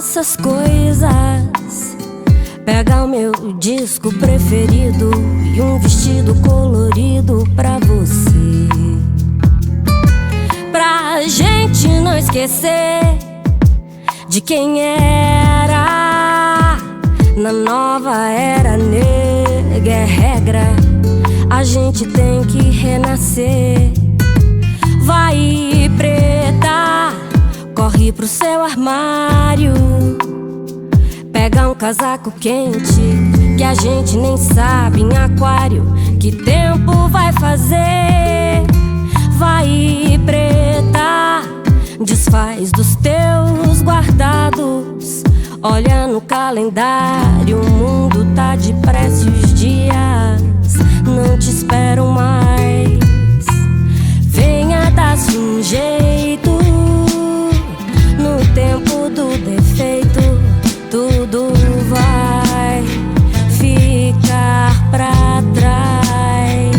nossas coisas. Pega o meu disco preferido e um vestido colorido pra você, pra gente não esquecer de quem era. Na nova era negra é regra, a gente tem que renascer. Vai, preta, corre pro seu armário, pega um casaco quente que a gente nem sabe em aquário que tempo vai fazer. Vai, preta, desfaz dos teus guardados, olha no calendário, o mundo tá depressa e os dias não te esperam mais. Venha dar-se um jeito, no tempo do defeito tudo vai ficar pra trás.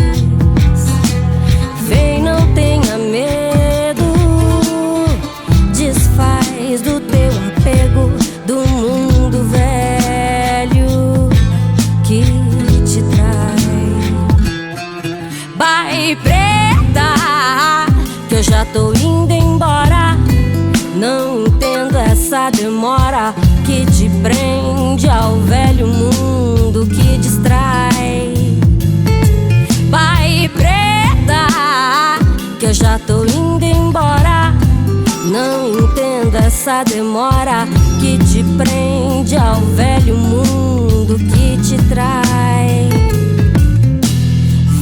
Vem, não tenha medo, desfaz do teu apego do mundo velho que te trai. Vai, preta, que eu já tô indo embora. Não entendo essa demora que te prende ao velho mundo que distrai. Vai, preta, que eu já tô indo embora. Não entendo essa demora que te prende ao velho mundo que te trai.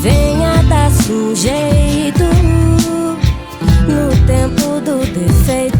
Venha dar-se um jeito, no tempo do defeito